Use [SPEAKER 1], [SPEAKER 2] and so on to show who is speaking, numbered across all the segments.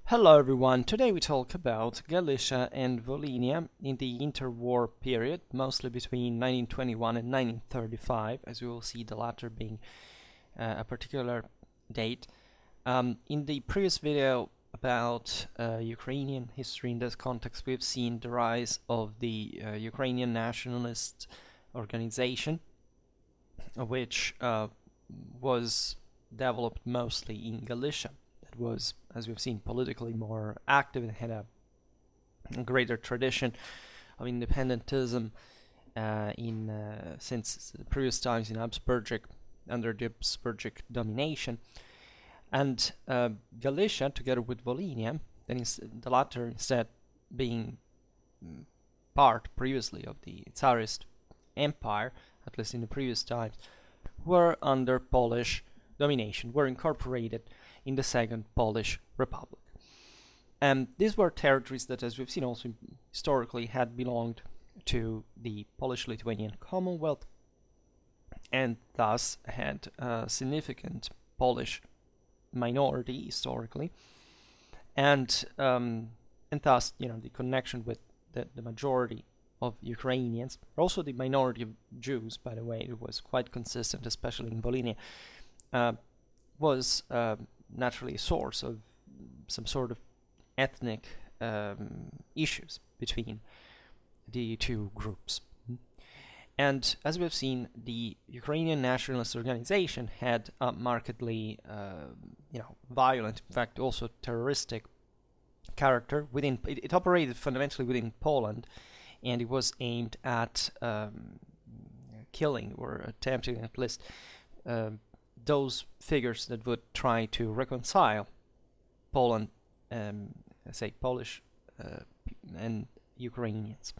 [SPEAKER 1] Hello everyone, today we talk about Galicia and Volhynia in the interwar period, mostly between 1921 and 1935, as we will see the latter being a particular date. In the previous video about Ukrainian history in this context, we've seen the rise of the Ukrainian nationalist organization, which was developed mostly in Galicia. It was, as we've seen, politically more active and had a greater tradition of independentism since the previous times in under the Habsburgic domination. And Galicia, together with Volhynia, the latter instead being part previously of the Tsarist Empire, at least in the previous times, were under Polish domination, were incorporated in the Second Polish Republic. And these were territories that, as we've seen also historically, had belonged to the Polish-Lithuanian Commonwealth and thus had a significant Polish minority historically, and thus, the connection with the majority of Ukrainians, also the minority of Jews, by the way, it was quite consistent, especially in Volhynia, was naturally a source of some sort of ethnic issues between the two groups. And as we've seen, the Ukrainian nationalist organization had a markedly, violent, in fact, also terroristic character within. It operated fundamentally within Poland, and it was aimed at killing or attempting at least those figures that would try to reconcile Poland, Polish and Ukrainians.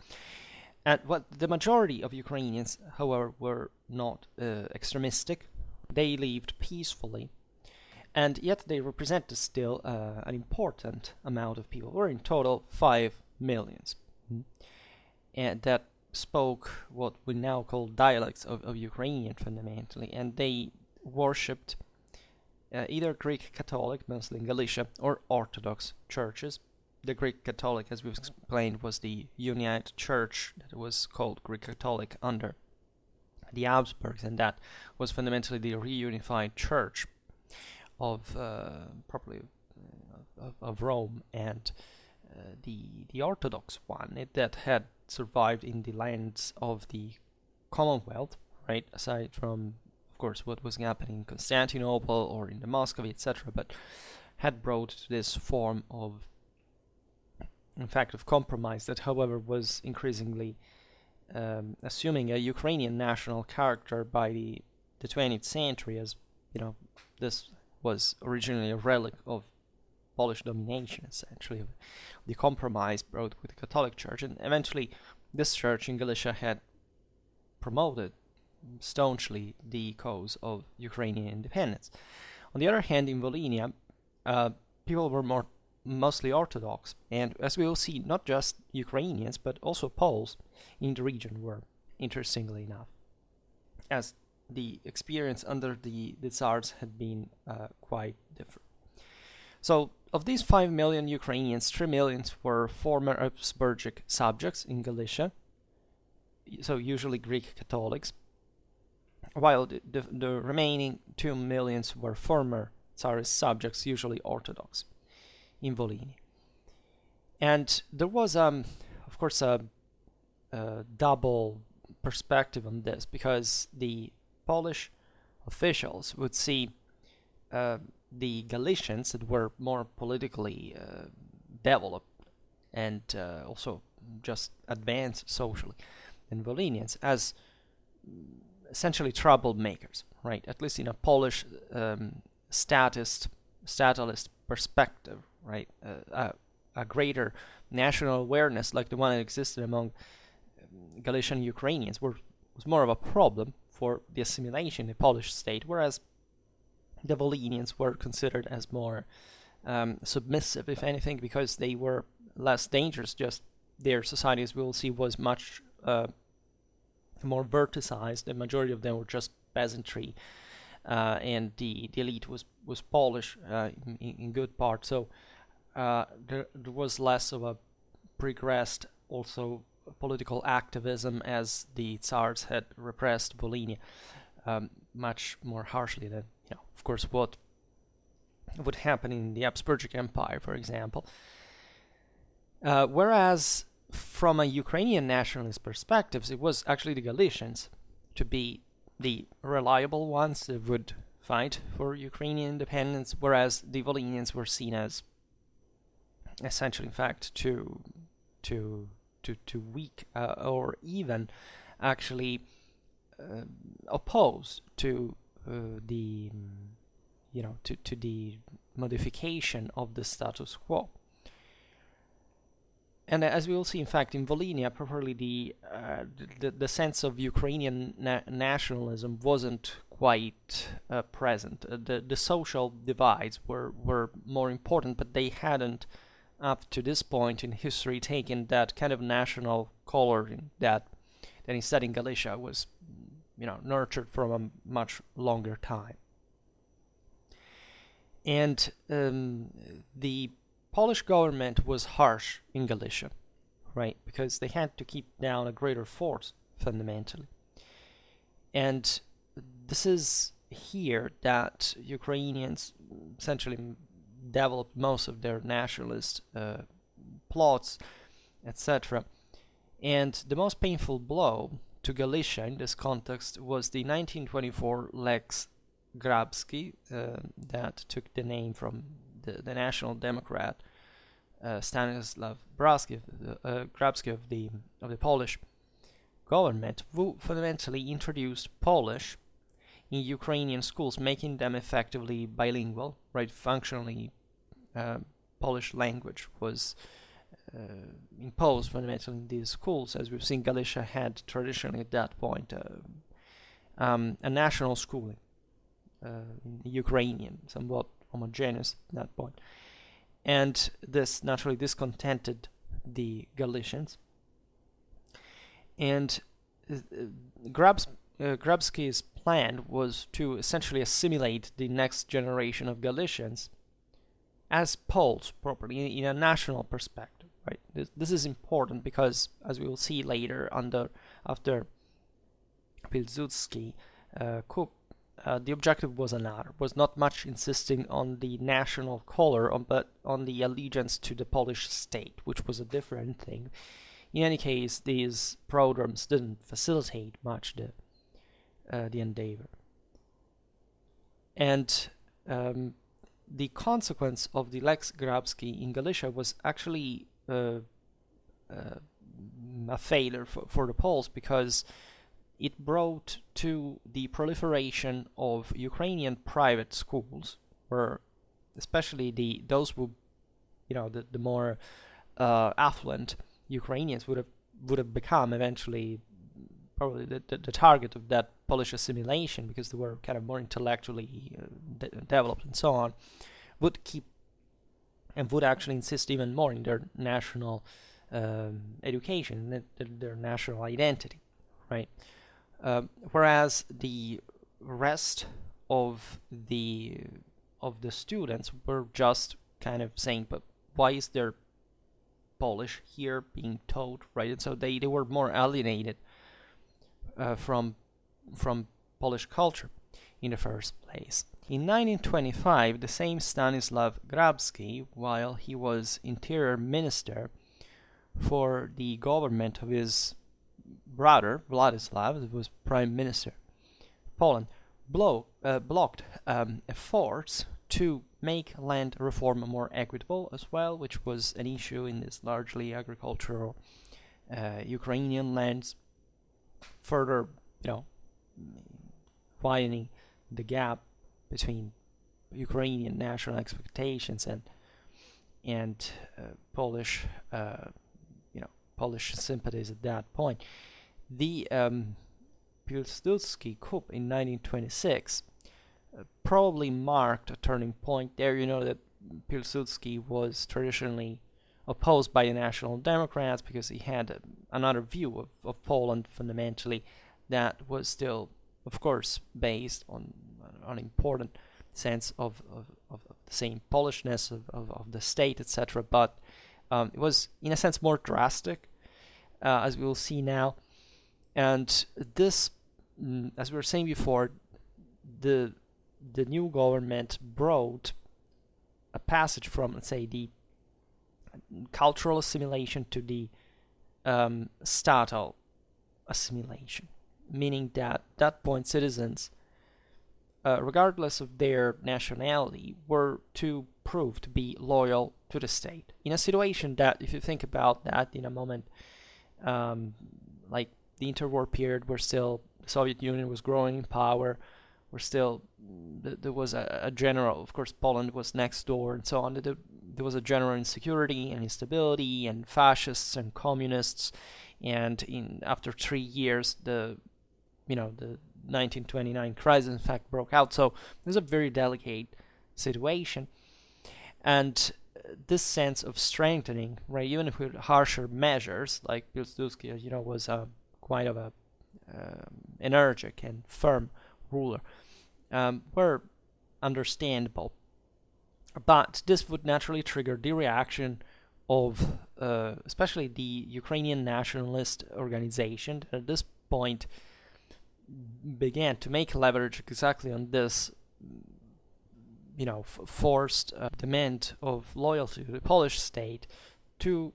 [SPEAKER 1] And the majority of Ukrainians, however, were not extremistic. They lived peacefully, and yet they represented still an important amount of people. We're in total 5 million, and that spoke what we now call dialects of Ukrainian fundamentally, and they worshipped either Greek Catholic, mostly in Galicia, or Orthodox churches. The Greek Catholic, as we've explained, was the United Church that was called Greek Catholic under the Habsburgs, and that was fundamentally the reunified church of of Rome, and the Orthodox one that had survived in the lands of the Commonwealth, right, aside from, of course, what was happening in Constantinople or in the Muscovy, etc., but had brought this form of, in fact, of compromise that, however, was increasingly assuming a Ukrainian national character by the 20th century, as this was originally a relic of Polish domination, essentially, the compromise brought with the Catholic Church, and eventually this church in Galicia had promoted staunchly the cause of Ukrainian independence. On the other hand, in Volhynia, people were mostly Orthodox, and as we will see, not just Ukrainians but also Poles in the region were, interestingly enough, as the experience under the Tsars had been quite different. So of these 5 million Ukrainians, 3 million were former Habsburgic subjects in Galicia, so usually Greek Catholics, while the remaining 2 million were former Tsarist subjects, usually Orthodox, in Volhynia. And there was, of course, a double perspective on this, because the Polish officials would see the Galicians that were more politically developed and also just advanced socially than Volhynians as essentially troublemakers, right? At least in a Polish statalist perspective, right? A greater national awareness like the one that existed among Galician Ukrainians was more of a problem for the assimilation in the Polish state, whereas the Volhynians were considered as more submissive, if anything, because they were less dangerous. Just their society, as we will see, was much more verticized. The majority of them were just peasantry, and the elite was Polish in good part. So there was less of a progressed also political activism, as the Tsars had repressed Volhynia much more harshly than, of course, what would happen in the Habsburgic Empire, for example. Whereas from a Ukrainian nationalist perspective, it was actually the Galicians to be the reliable ones that would fight for Ukrainian independence, whereas the Volhynians were seen as essentially, in fact, too weak, or even actually opposed to the to the modification of the status quo. And as we will see, in fact, in Volhynia, properly the sense of Ukrainian nationalism wasn't quite present. The social divides were more important, but they hadn't, up to this point in history, taken that kind of national color that instead in Galicia was, nurtured from a much longer time. And the Polish government was harsh in Galicia, right? Because they had to keep down a greater force, fundamentally. And this is here that Ukrainians essentially developed most of their nationalist plots, etc. And the most painful blow to Galicia in this context was the 1924 Lex Grabski, that took the name from the National Democrat Stanislaw Grabski of the Polish government, who fundamentally introduced Polish in Ukrainian schools, making them effectively bilingual, right? Functionally, Polish language was imposed fundamentally in these schools. As we've seen, Galicia had traditionally at that point a national schooling in Ukrainian, somewhat homogeneous at that point. And this naturally discontented the Galicians. And Grabski's plan was to essentially assimilate the next generation of Galicians as Poles properly in a national perspective, right? This is important because, as we will see later, after Pilsudski coup, the objective was another, was not much insisting on the national color, but on the allegiance to the Polish state, which was a different thing. In any case, these programs didn't facilitate much the endeavor. And the consequence of the Lex Grabski in Galicia was actually a failure for the Poles, because it brought to the proliferation of Ukrainian private schools, where especially those who, the more affluent Ukrainians would have become eventually probably the target of that Polish assimilation, because they were kind of more intellectually developed and so on, would keep and would actually insist even more in their national education, their national identity, right? Whereas the rest of the students were just kind of saying, but why is there Polish here being taught, right? And so they were more alienated from Polish culture in the first place. In 1925, the same Stanislaw Grabski, while he was interior minister for the government of his brother Vladislav, who was prime minister Poland, blocked efforts to make land reform more equitable as well, which was an issue in this largely agricultural Ukrainian lands, further, widening the gap between Ukrainian national expectations and Polish Polish sympathies at that point. The Pilsudski coup in 1926 probably marked a turning point there. You know that Pilsudski was traditionally opposed by the National Democrats because he had another view of Poland fundamentally that was still, of course, based on an important sense of the same Polishness of the state, etc., but it was, in a sense, more drastic, as we will see now. And this, as we were saying before, the new government brought a passage from, let's say, the cultural assimilation to the statal assimilation, meaning that at that point citizens, regardless of their nationality, were to prove to be loyal to the state. In a situation that, if you think about that in a moment, like the interwar period, where still the Soviet Union was growing in power, where still there was a general, of course Poland was next door and so on, there was a general insecurity and instability, and fascists and communists, and after 3 years the 1929 crisis in fact broke out. So there's a very delicate situation, and this sense of strengthening, right, even if with harsher measures, like Pilsudski, was quite of a energetic and firm ruler, were understandable. But this would naturally trigger the reaction of especially the Ukrainian nationalist organization that at this point began to make leverage exactly on this forced demand of loyalty to the Polish state to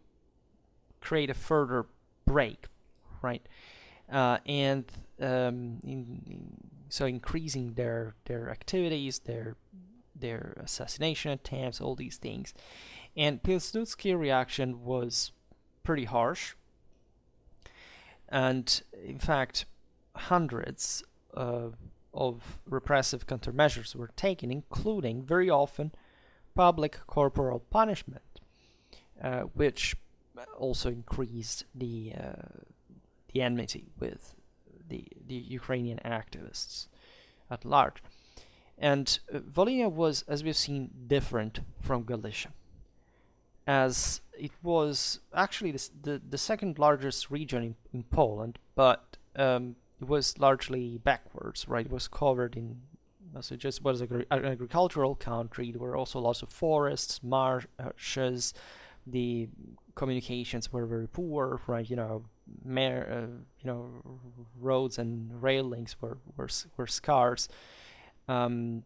[SPEAKER 1] create a further break, right? So increasing their activities, their assassination attempts, all these things. And Pilsudski's reaction was pretty harsh, and in fact hundreds of repressive countermeasures were taken, including very often public corporal punishment, which also increased the enmity with the Ukrainian activists at large. And Volhynia was, as we've seen, different from Galicia, as it was actually the second largest region in Poland, but it was largely backwards, right? It was covered in, so it just was an agricultural country. There were also lots of forests, marshes. The communications were very poor, right? Roads and rail links were scarce. There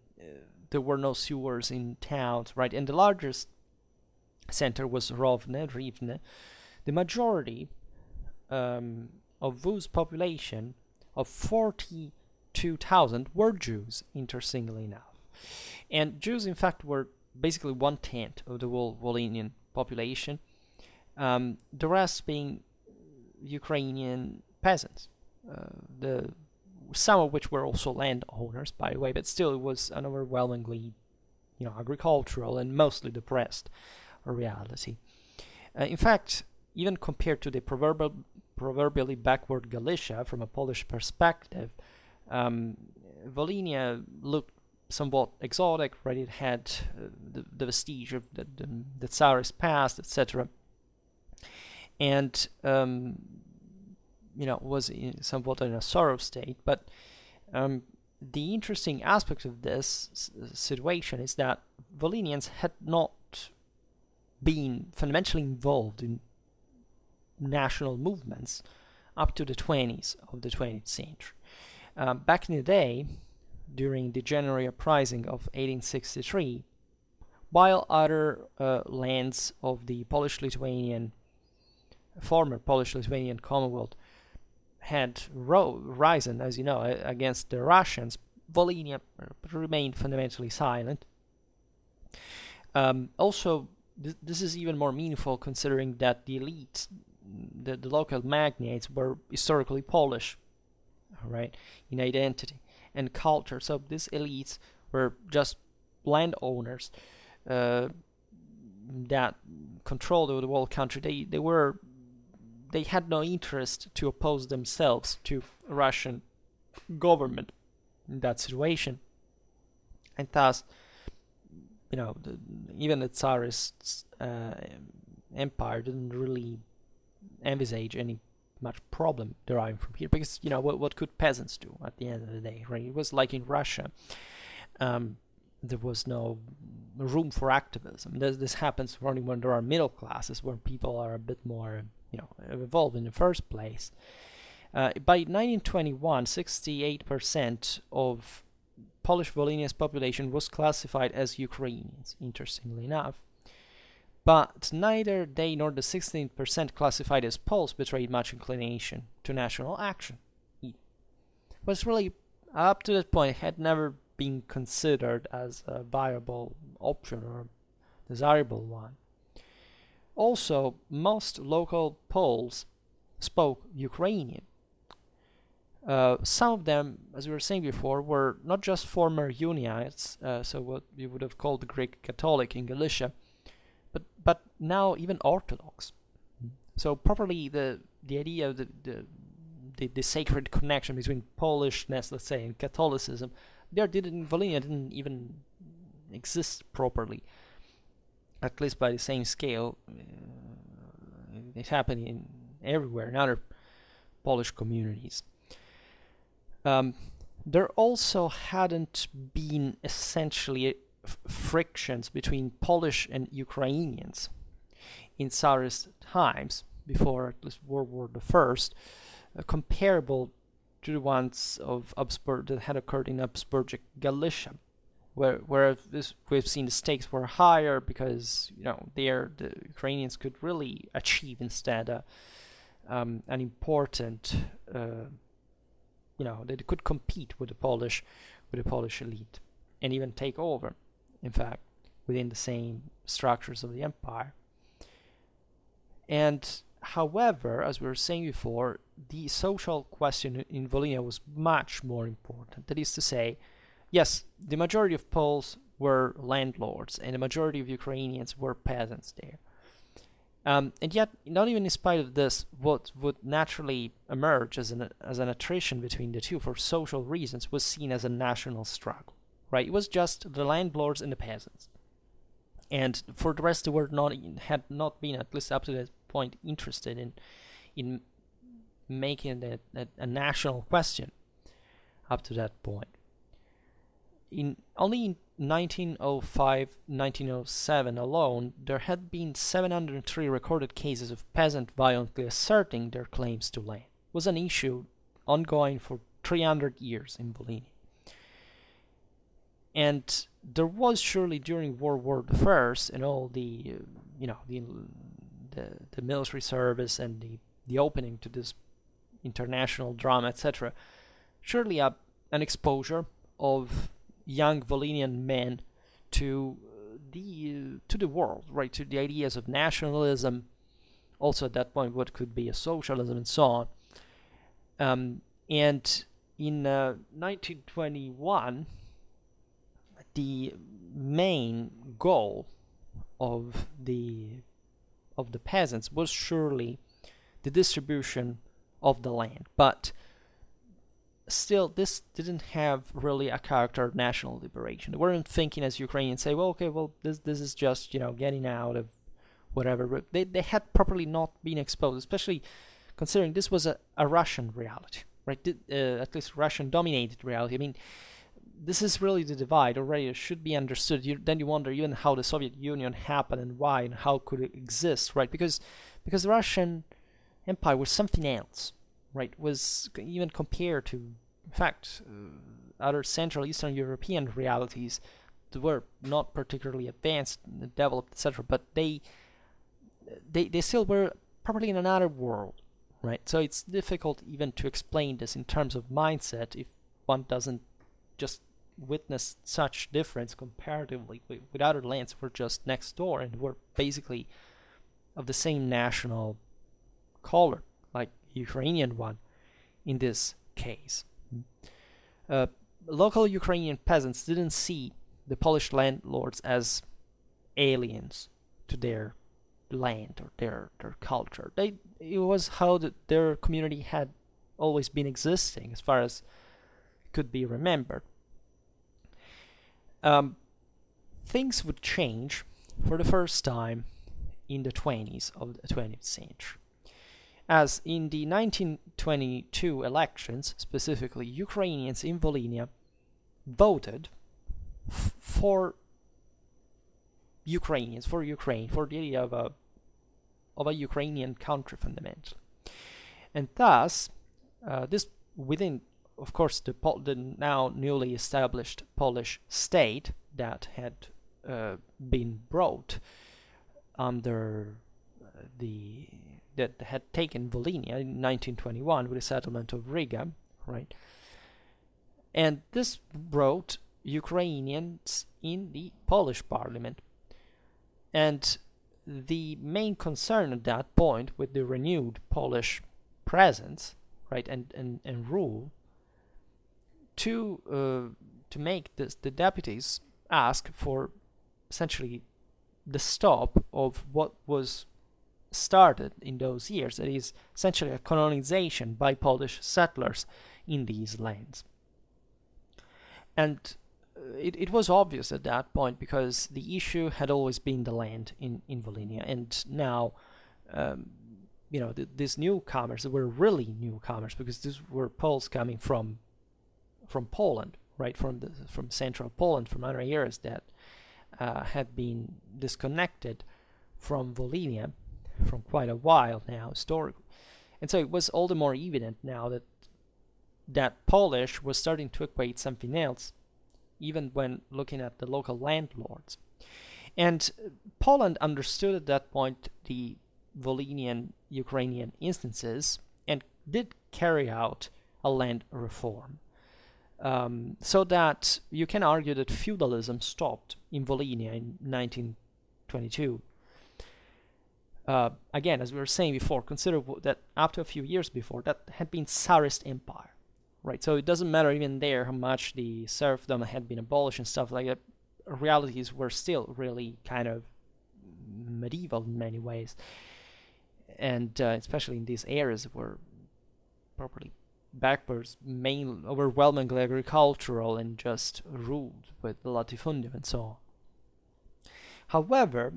[SPEAKER 1] were no sewers in towns, right? And the largest center was Rivne. The majority of whose population of 42,000 were Jews, interestingly enough. And Jews, in fact, were basically 1/10 of the whole Volhynian population, the rest being Ukrainian peasants, some of which were also landowners, by the way, but still it was an overwhelmingly agricultural and mostly depressed reality. In fact, even compared to the proverbially backward Galicia from a Polish perspective, Volhynia looked somewhat exotic, right? It had the vestige of the Tsarist past, etc., and was somewhat in a sorrow state. But the interesting aspect of this situation is that Volhynians had not been fundamentally involved in national movements up to the 20s of the 20th century. Back in the day, during the January uprising of 1863, while other lands of the former Polish-Lithuanian Commonwealth had risen, as you know, against the Russians, Volhynia remained fundamentally silent. Also, this is even more meaningful considering that the elites, the local magnates, were historically Polish, right, in identity and culture. So these elites were just landowners that controlled the whole country. They had no interest to oppose themselves to Russian government in that situation, and thus, even the Tsarist empire didn't really envisage any much problem deriving from here, because what could peasants do at the end of the day, right? It was like in Russia. there was no room for activism. This happens only when there are middle classes, where people are a bit more, evolved in the first place. By 1921, 68% of Polish Volhynia's population was classified as Ukrainians, interestingly enough. But neither they nor the 16% classified as Poles betrayed much inclination to national action. It was really, up to that point, had never been considered as a viable option or desirable one. Also, most local Poles spoke Ukrainian. Some of them, as we were saying before, were not just former Unionites, so what we would have called the Greek Catholic in Galicia, but now even Orthodox. So properly, the idea of the sacred connection between Polishness, let's say, and Catholicism, Volhynia didn't even exist properly, at least by the same scale. It happened everywhere in other Polish communities. There also hadn't been essentially frictions between Polish and Ukrainians in Tsarist times, before at least World War I, comparable to the ones of Habsburg that had occurred in Habsburgic Galicia, where we've seen the stakes were higher because there the Ukrainians could really achieve instead an important they could compete with the Polish elite and even take over, in fact, within the same structures of the empire. And however, as we were saying before, the social question in Volhynia was much more important. That is to say, yes, the majority of Poles were landlords and the majority of Ukrainians were peasants there. And yet, not even in spite of this, what would naturally emerge as an attrition between the two for social reasons was seen as a national struggle, right? It was just the landlords and the peasants. And for the rest, the world had not been, at least up to that point, interested in making it a national question up to that point. Only in 1905-1907 alone, there had been 703 recorded cases of peasants violently asserting their claims to land. It was an issue ongoing for 300 years in Volhynia. And there was surely during World War I and all the military service and the opening to this international drama, etc., surely an exposure of young Volhynian men to the world, right? To the ideas of nationalism, also at that point what could be a socialism and so on. And in 1921, the main goal of the peasants was surely the distribution of the land, but still, this didn't have really a character of national liberation. They weren't thinking, as Ukrainians say, this is just getting out of whatever. But they had properly not been exposed, especially considering this was a Russian reality, right? At least Russian-dominated reality. I mean, this is really the divide already. It should be understood. Then you wonder even how the Soviet Union happened and why and how could it exist, right? Because the Russian Empire was something else. Right, was even compared to, in fact, other Central Eastern European realities that were not particularly advanced, developed, etc. But they still were probably in another world, right? So it's difficult even to explain this in terms of mindset if one doesn't just witness such difference comparatively with other lands who were just next door and were basically of the same national color, like Ukrainian one in this case. Local Ukrainian peasants didn't see the Polish landlords as aliens to their land or their culture. It was how their community had always been existing as far as could be remembered. Things would change for the first time in the 20s of the 20th century. As in the 1922 elections, specifically, Ukrainians in Volhynia voted for Ukrainians, for Ukraine, for the idea of a Ukrainian country fundamentally. And thus, this within, of course, the now newly established Polish state that had been brought under that had taken Volhynia in 1921 with the settlement of Riga, right? And this brought Ukrainians in the Polish parliament. And the main concern at that point, with the renewed Polish presence, right, and rule, to make the deputies ask for essentially the stop of what was started in those years. That is essentially a colonization by Polish settlers in these lands. And it was obvious at that point, because the issue had always been the land in Volhynia, and now these newcomers were really newcomers, because these were Poles coming from Poland, right, from central Poland, from other areas that had been disconnected from Volhynia from quite a while now, historically. And so it was all the more evident now that Polish was starting to equate something else, even when looking at the local landlords. And Poland understood at that point the Volhynian Ukrainian instances and did carry out a land reform. So that you can argue that feudalism stopped in Volhynia in 1922. Again, as we were saying before, consider that after a few years before, that had been Tsarist Empire, right? So it doesn't matter even there how much the serfdom had been abolished and stuff like that. Realities were still really kind of medieval in many ways, and especially in these areas were properly backwards, overwhelmingly agricultural, and just ruled with the latifundium and so on. However,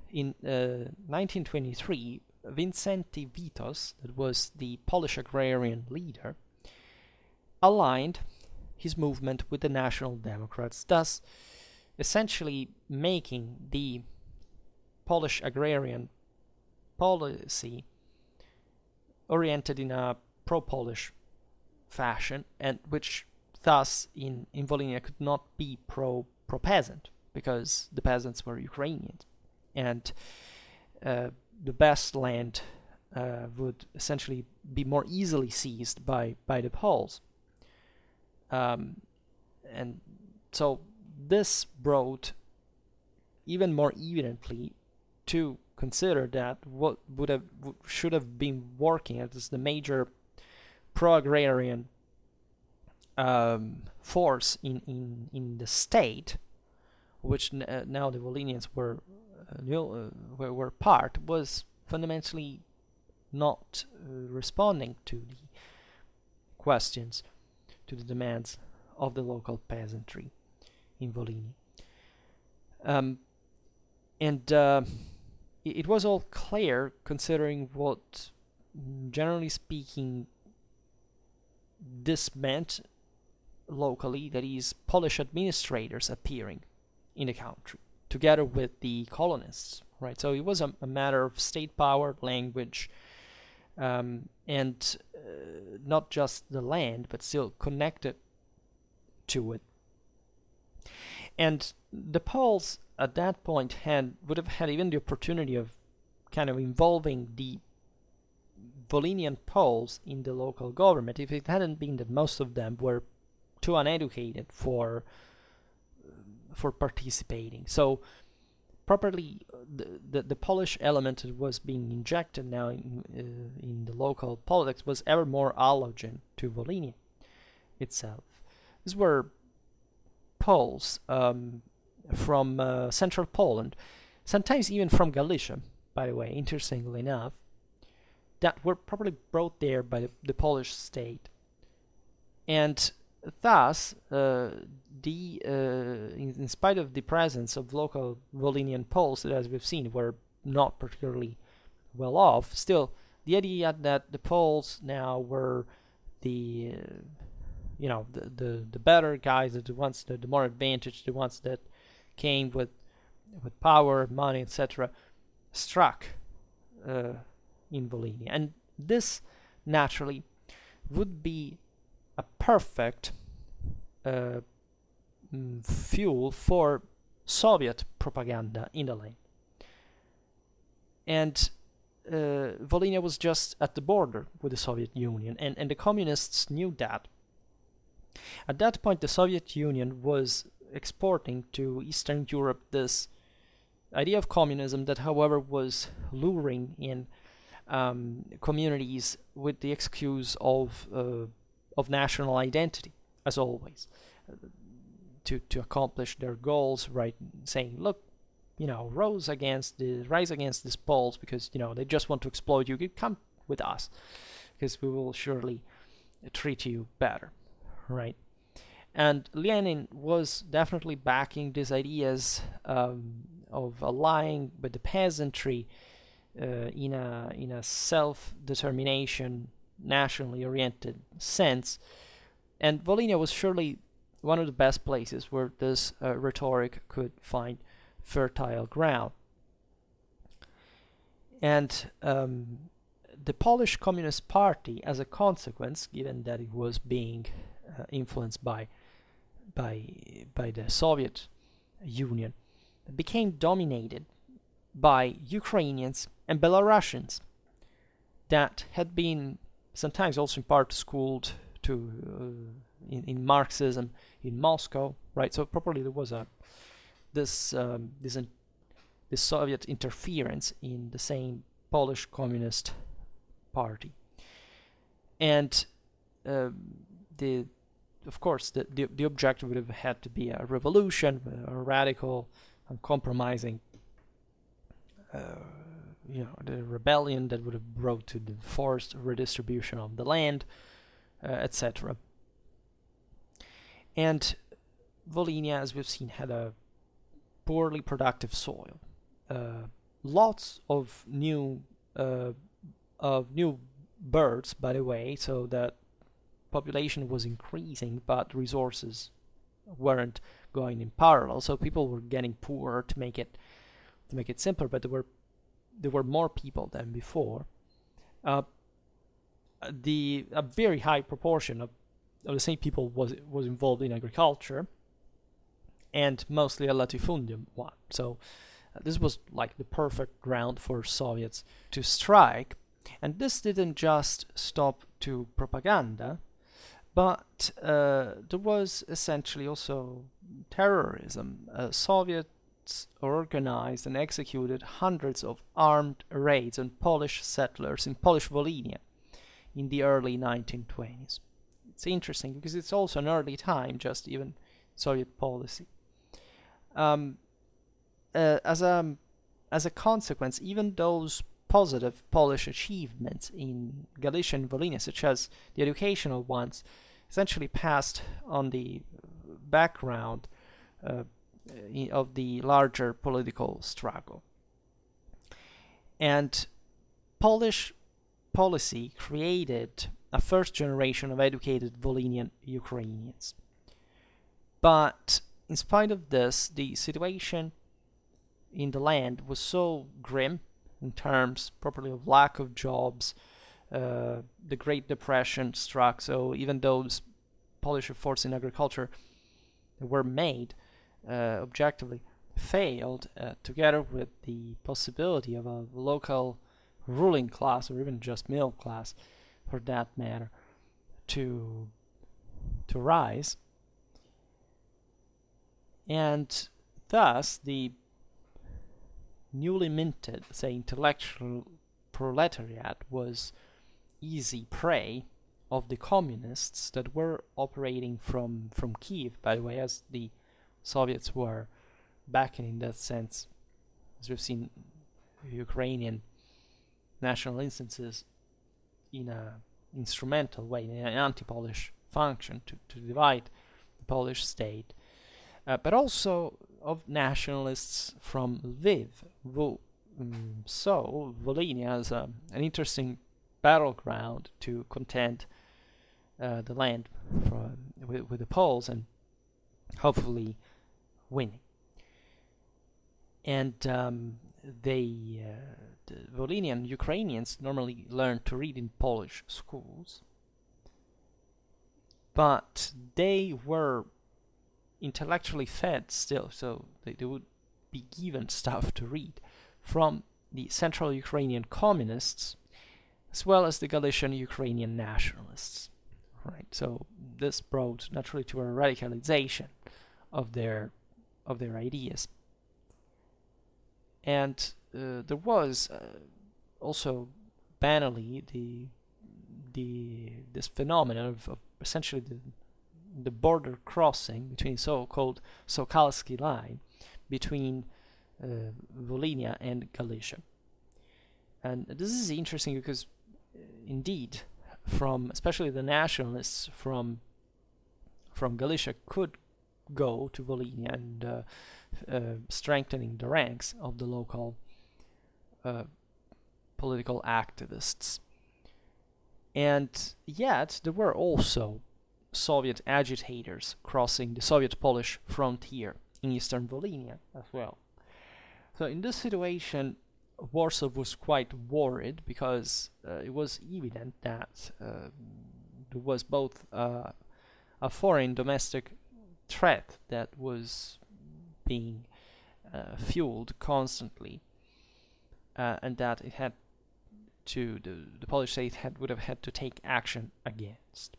[SPEAKER 1] in 1923, Wincenty Witos, that was the Polish agrarian leader, aligned his movement with the National Democrats, thus essentially making the Polish agrarian policy oriented in a pro-Polish fashion, and which thus in Volhynia could not be pro-peasant, because the peasants were Ukrainians, and the best land would essentially be more easily seized by the Poles. And so this brought even more evidently to consider that what should have been working as the major pro-agrarian force in the state, which now the Volhynians were part, was fundamentally not responding to the questions, to the demands of the local peasantry in Volhynia. It was all clear, considering what, generally speaking, this meant locally, that is, Polish administrators appearing in the country together with the colonists, right? So it was a matter of state power, language, and not just the land, but still connected to it. And the Poles at that point would have had even the opportunity of kind of involving the Volhynian Poles in the local government, if it hadn't been that most of them were too uneducated for participating. So properly, the Polish element that was being injected now in the local politics was ever more allogen to Volhynia itself. These were Poles from central Poland, sometimes even from Galicia, by the way, interestingly enough, that were probably brought there by the Polish state. And thus, in spite of the presence of local Volhynian Poles that, as we've seen, were not particularly well off, still the idea that the Poles now were the the better guys, the ones that the more advantaged, the ones that came with power, money, etc., struck in Volhynia, and this naturally would be a perfect fuel for Soviet propaganda in the land. And Volhynia was just at the border with the Soviet Union, and the communists knew that. At that point, the Soviet Union was exporting to Eastern Europe this idea of communism that, however, was luring in communities with the excuse of national identity, as always, to accomplish their goals, right? Saying, look, rise against these Poles because they just want to exploit you. Come with us, because we will surely treat you better, right? And Lenin was definitely backing these ideas of allying with the peasantry in a self-determination, nationally oriented sense. And Volhynia was surely one of the best places where this rhetoric could find fertile ground. And the Polish Communist Party, as a consequence, given that it was being influenced by the Soviet Union, became dominated by Ukrainians and Belarusians that had been sometimes also in part schooled in Marxism in Moscow, right? So probably there was this Soviet interference in the same Polish Communist Party, and of course the objective would have had to be a revolution, a radical, uncompromising, the rebellion that would have brought to the forced redistribution of the land, etc. And Volhynia, as we've seen, had a poorly productive soil, lots of new births, by the way, so that population was increasing, but resources weren't going in parallel. So people were getting poorer, to make it simpler, but there were more people than before. A very high proportion of the same people was involved in agriculture, and mostly a latifundium one. So this was like the perfect ground for Soviets to strike. And this didn't just stop to propaganda, but there was essentially also terrorism. Soviets organized and executed hundreds of armed raids on Polish settlers in Polish Volhynia in the early 1920s. It's interesting because it's also an early time, just even Soviet policy. As a consequence, even those positive Polish achievements in Galicia and Volhynia, such as the educational ones, essentially passed on the background of the larger political struggle. And Polish policy created a first generation of educated Volhynian Ukrainians. But in spite of this, the situation in the land was so grim in terms properly of lack of jobs. The Great Depression struck, so even those Polish efforts in agriculture that were made objectively failed, together with the possibility of a local ruling class, or even just middle class for that matter, to rise. And thus the newly minted, say, intellectual proletariat was easy prey of the communists that were operating from Kiev, by the way, as the Soviets were backing in that sense, as we've seen Ukrainian national instances in an instrumental way, in an anti-Polish function to divide the Polish state, but also of nationalists from Lviv, who saw Volhynia as an interesting battleground to contend the land with the Poles and hopefully winning. And the Volhynian Ukrainians normally learn to read in Polish schools, but they were intellectually fed still, so they would be given stuff to read from the Central Ukrainian communists as well as the Galician Ukrainian nationalists. Right, so this brought naturally to a radicalization of their ideas, and there was also banally this phenomenon of essentially the border crossing between so-called Sokalski line between Volhynia and Galicia. And this is interesting because indeed, from especially the nationalists from Galicia could go to Volhynia and strengthening the ranks of the local political activists. And yet there were also Soviet agitators crossing the Soviet-Polish frontier in eastern Volhynia as well. So in this situation, Warsaw was quite worried because it was evident that there was both a foreign domestic threat that was being fueled constantly, and that it had to the Polish state would have had to take action against.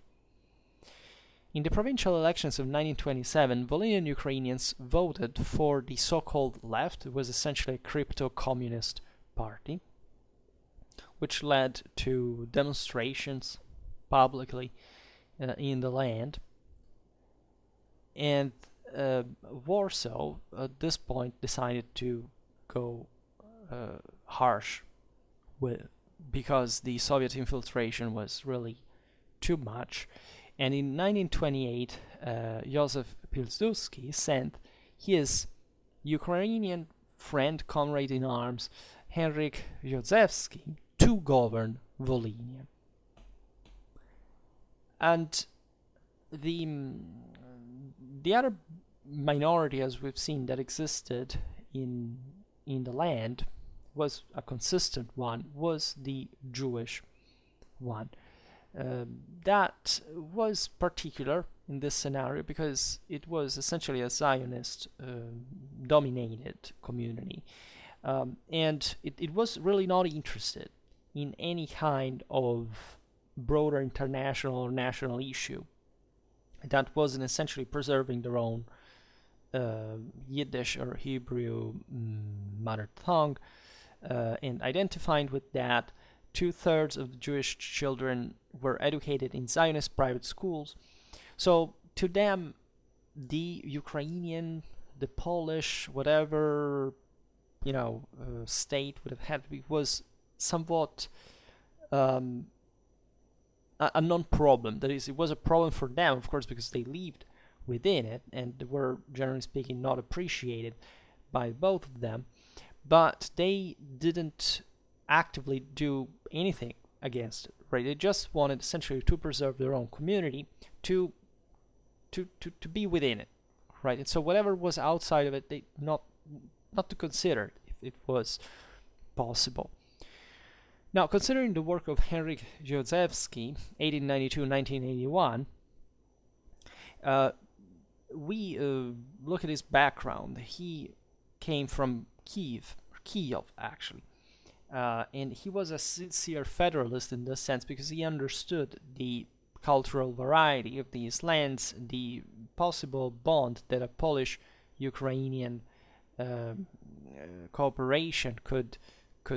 [SPEAKER 1] In the provincial elections of 1927, Volhynian Ukrainians voted for the so-called left. It was essentially a crypto-communist party, which led to demonstrations publicly in the land. And Warsaw, at this point, decided to go harsh because the Soviet infiltration was really too much. And in 1928, Józef Pilsudski sent his Ukrainian friend, comrade in arms, Henryk Józefski, to govern Volhynia. And the other minority, as we've seen, that existed in the land was a consistent one, was the Jewish one. That was particular in this scenario because it was essentially a Zionist dominated community, and it was really not interested in any kind of broader international or national issue that wasn't essentially preserving their own Yiddish or Hebrew mother tongue, and identifying with that. 2/3 of the Jewish children were educated in Zionist private schools. So to them, the Ukrainian, the Polish, whatever, state would have had to be, was somewhat a non-problem. That is, it was a problem for them, of course, because they lived within it and they were, generally speaking, not appreciated by both of them. But they didn't actively do anything against it, right? They just wanted essentially to preserve their own community, to be within it, right? And so whatever was outside of it, they not to consider it if it was possible. Now, considering the work of Henryk Józefski, 1892-1981, we look at his background. He came from Kiev actually. And he was a sincere federalist in this sense because he understood the cultural variety of these lands, the possible bond that a Polish-Ukrainian cooperation could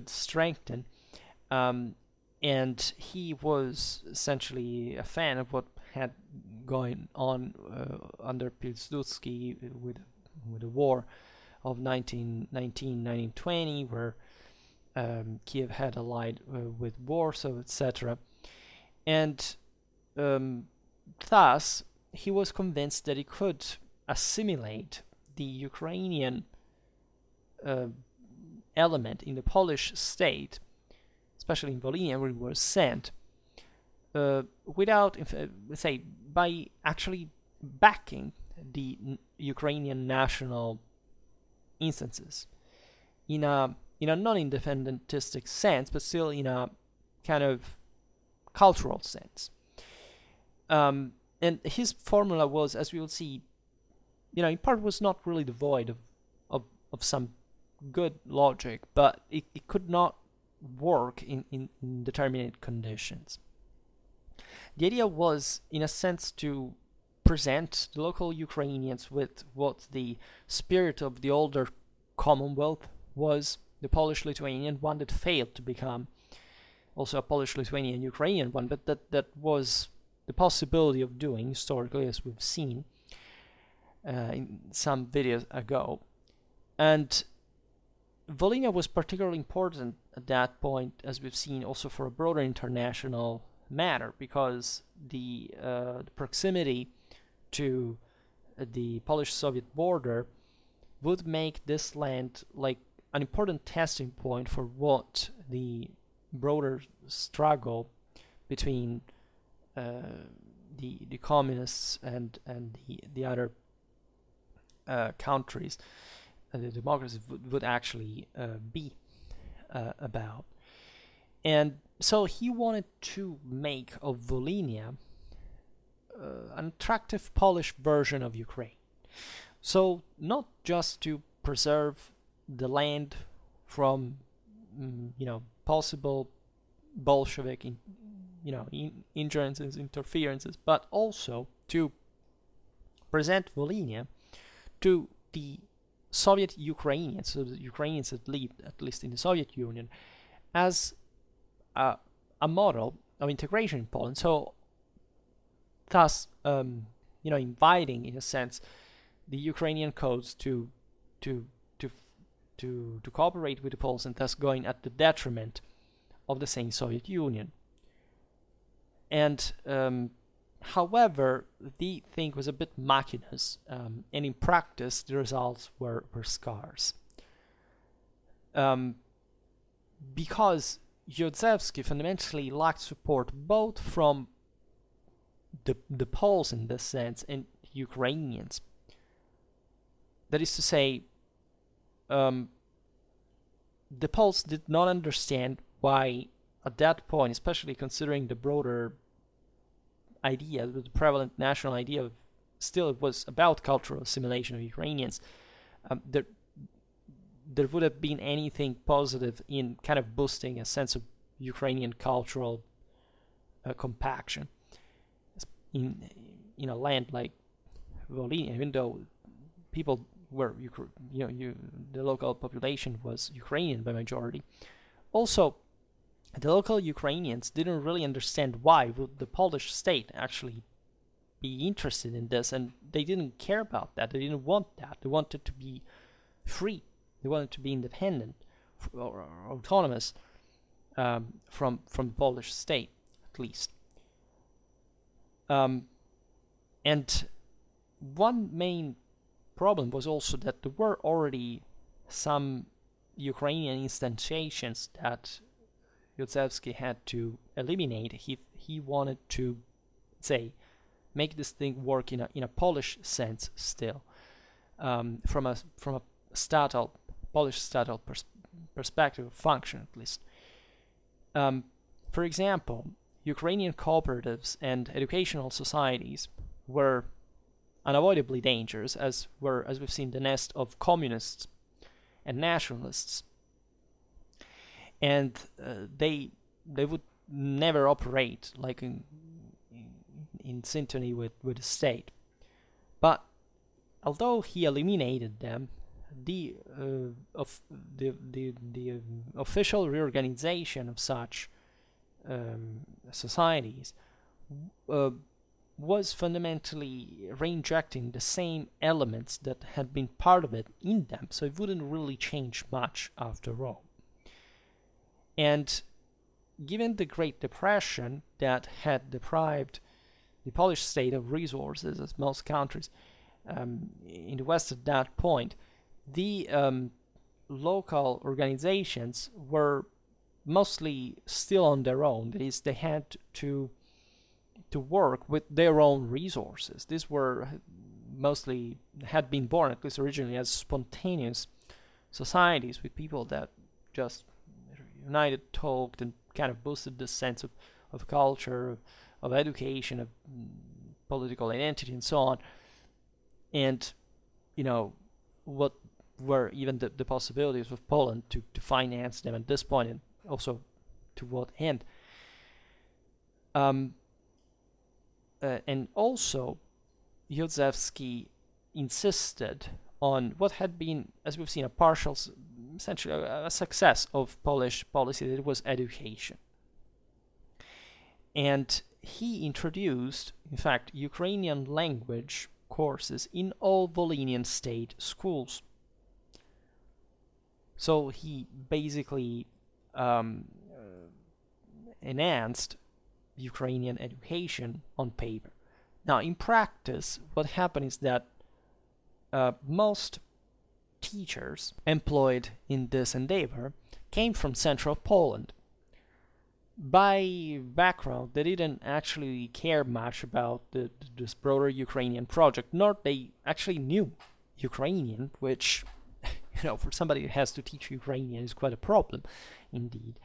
[SPEAKER 1] strengthen, and he was essentially a fan of what had going on under Pilsudski with the war of 1919-1920, where Kiev had allied with Warsaw, etc. And thus, he was convinced that he could assimilate the Ukrainian element in the Polish state, especially in Volhynia, where he was sent, without, let's say, by actually backing the Ukrainian national instances in a non-independentistic sense, but still in a kind of cultural sense. And his formula was, as we will see, in part was not really devoid of some good logic, but it could not work in determinate conditions. The idea was, in a sense, to present the local Ukrainians with what the spirit of the older Commonwealth was, the Polish-Lithuanian one that failed to become also a Polish-Lithuanian-Ukrainian one, but that was the possibility of doing historically, as we've seen in some videos ago. And Volhynia was particularly important at that point, as we've seen, also for a broader international matter, because the proximity to the Polish-Soviet border would make this land like an important testing point for what the broader struggle between the communists and the other countries, the democracies, would actually be about. And so he wanted to make of Volhynia an attractive Polish version of Ukraine. So not just to preserve the land from possible Bolshevik ingerences, interferences, but also to present Volhynia to the Soviet Ukrainians, so the Ukrainians that lived at least in the Soviet Union, as a model of integration in Poland. So thus inviting, in a sense, the Ukrainian codes to cooperate with the Poles, and thus going at the detriment of the same Soviet Union. And however, the thing was a bit machinous, and in practice the results were scarce. Because Grzybski fundamentally lacked support both from the Poles in this sense and Ukrainians. That is to say, the Poles did not understand why at that point, especially considering the broader idea, the prevalent national idea of, still it was about cultural assimilation of Ukrainians, there would have been anything positive in kind of boosting a sense of Ukrainian cultural compaction in a land like Volhynia, even though people were the local population was Ukrainian by majority. Also, the local Ukrainians didn't really understand why would the Polish state actually be interested in this, and they didn't care about that. They didn't want that. They wanted to be free. They wanted to be independent or autonomous from the Polish state, at least. And one main problem was also that there were already some Ukrainian instantiations that Grzybski had to eliminate. He wanted to, say, make this thing work in a Polish sense still, from a Polish statal perspective of function, at least. For example, Ukrainian cooperatives and educational societies were unavoidably dangerous, as we've seen, the nest of communists and nationalists, and they would never operate like in synchrony with the state. But although he eliminated them, the official reorganization of such societies was fundamentally reinjecting the same elements that had been part of it in them, so it wouldn't really change much after all. And given the Great Depression that had deprived the Polish state of resources, as most countries in the West at that point, the local organizations were mostly still on their own. That is, they had to to work with their own resources. These were mostly had been born, at least originally, as spontaneous societies with people that just united, talked, and kind of boosted the sense of culture, of education, of political identity, and so on. And, what were even the possibilities of Poland to finance them at this point, and also to what end. And also, Józefski insisted on what had been, as we've seen, essentially a success of Polish policy, that it was education. And he introduced, in fact, Ukrainian language courses in all Volhynian state schools. So he basically enhanced Ukrainian education on paper. Now, in practice, what happened is that most teachers employed in this endeavor came from central Poland. By background, they didn't actually care much about this broader Ukrainian project, nor they actually knew Ukrainian, which, for somebody who has to teach Ukrainian is quite a problem, indeed.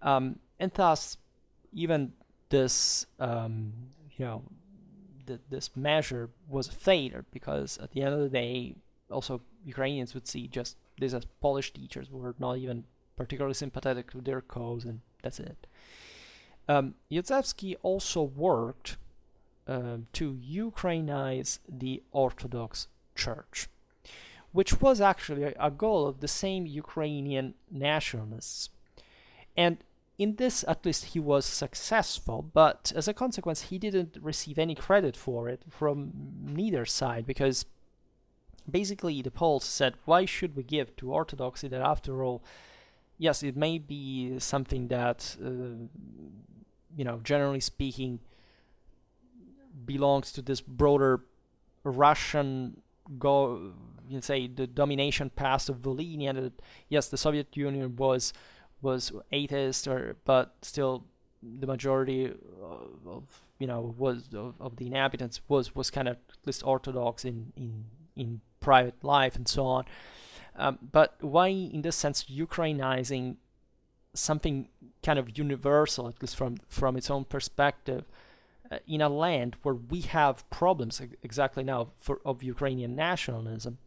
[SPEAKER 1] And thus, even this, this measure was a failure, because at the end of the day, also Ukrainians would see just this as Polish teachers who were not even particularly sympathetic to their cause, and that's it. Józefski also worked to Ukrainize the Orthodox Church, which was actually a goal of the same Ukrainian nationalists. And in this, at least, he was successful, but as a consequence, he didn't receive any credit for it from neither side, because basically the Poles said, why should we give to Orthodoxy that, after all, yes, it may be something that, generally speaking, belongs to this broader Russian the domination past of Volhynia. That, yes, the Soviet Union was atheist, but still the majority of the inhabitants was kind of at least Orthodox in private life and so on. But why, in this sense, Ukrainizing something kind of universal, at least from its own perspective, in a land where we have problems exactly now of Ukrainian nationalism,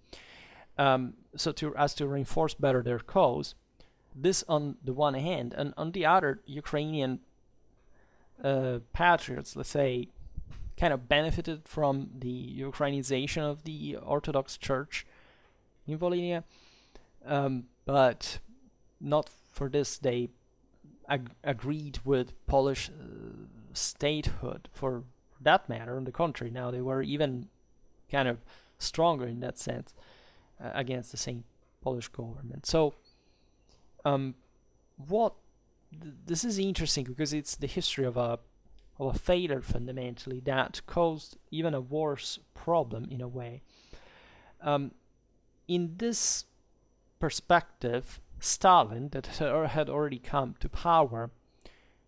[SPEAKER 1] so to reinforce better their cause. This on the one hand, and on the other, Ukrainian patriots, let's say, kind of benefited from the Ukrainization of the Orthodox Church in Volhynia, but not for this. They agreed with Polish statehood for that matter. On the contrary, now they were even kind of stronger in that sense against the same Polish government. So this is interesting, because it's the history of a failure, fundamentally, that caused even a worse problem in a way. In this perspective, Stalin, that had already come to power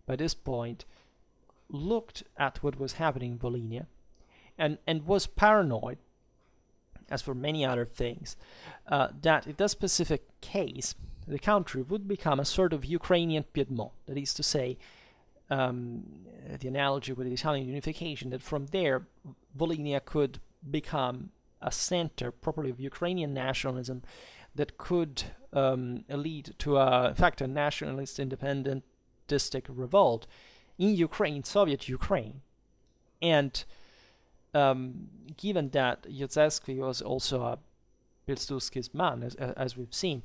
[SPEAKER 1] by this point, looked at what was happening in Volhynia and was paranoid, as for many other things, that in that specific case, the country would become a sort of Ukrainian Piedmont. That is to say, the analogy with the Italian unification, that from there, Volhynia could become a center properly of Ukrainian nationalism that could lead to, in fact, a nationalist independentistic revolt in Ukraine, Soviet Ukraine. And given that Józefski was also a Pilsudski's man, as we've seen,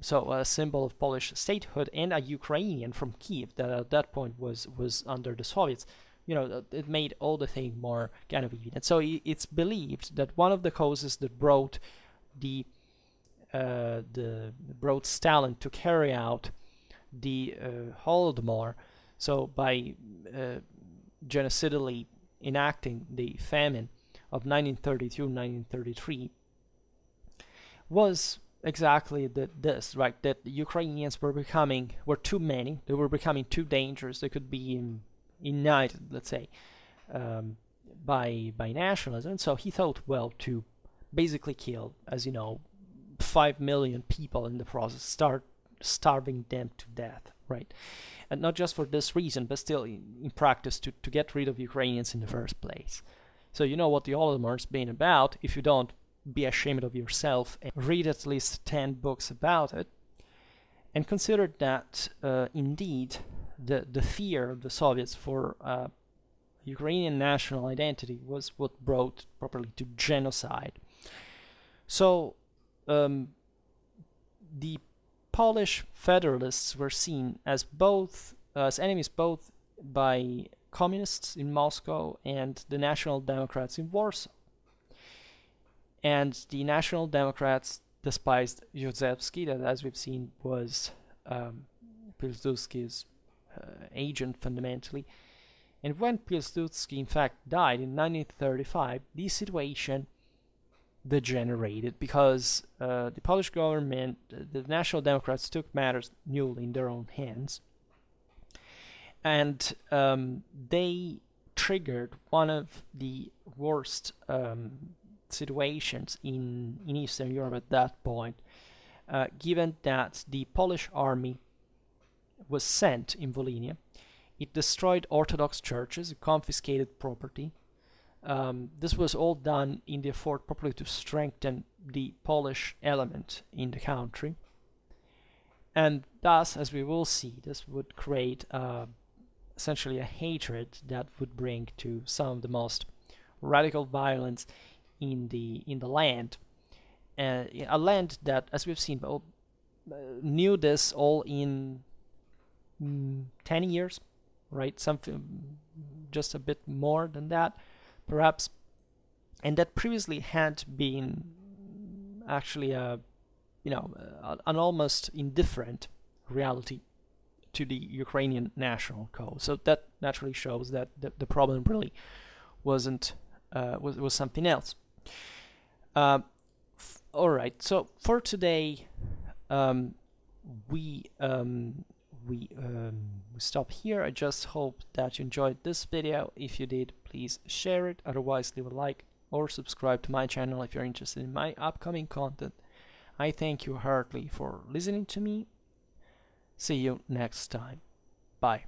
[SPEAKER 1] so a symbol of Polish statehood, and a Ukrainian from Kiev that at that point was under the Soviets, it made all the thing more kind of evident. So it's believed that one of the causes that brought Stalin to carry out the Holodomor, so by genocidally enacting the famine of 1932-1933, was exactly this, right? That the Ukrainians were too many. They were becoming too dangerous. They could be united, let's say, um, by nationalism. So he thought, well, to basically kill, as you know, 5 million people in the process, start starving them to death, right? And not just for this reason, but still in practice to get rid of Ukrainians in the first place. So you know what the Holodomor's been about. If you don't, be ashamed of yourself and read at least 10 books about it. And consider that indeed the fear of the Soviets for Ukrainian national identity was what brought properly to genocide. So the Polish federalists were seen as enemies both by communists in Moscow and the National Democrats in Warsaw. And the National Democrats despised Józefski, that, as we've seen, was Pilsudski's agent fundamentally. And when Pilsudski in fact died in 1935, the situation degenerated because the Polish government, the National Democrats, took matters newly in their own hands, and they triggered one of the worst situations in Eastern Europe at that point, given that the Polish army was sent in Volhynia. It destroyed Orthodox churches, it confiscated property. This was all done in the effort properly to strengthen the Polish element in the country. And thus, as we will see, this would create essentially a hatred that would bring to some of the most radical violence in the land. A land that, as we've seen, knew this all in 10 years, right? Something just a bit more than that, perhaps, and that previously had been actually an almost indifferent reality to the Ukrainian national cause. So that naturally shows that the problem really wasn't was something else. All right. So for today, we stop here. I just hope that you enjoyed this video. If you did, please share it. Otherwise, leave a like or subscribe to my channel if you're interested in my upcoming content. I thank you heartily for listening to me. See you next time. Bye.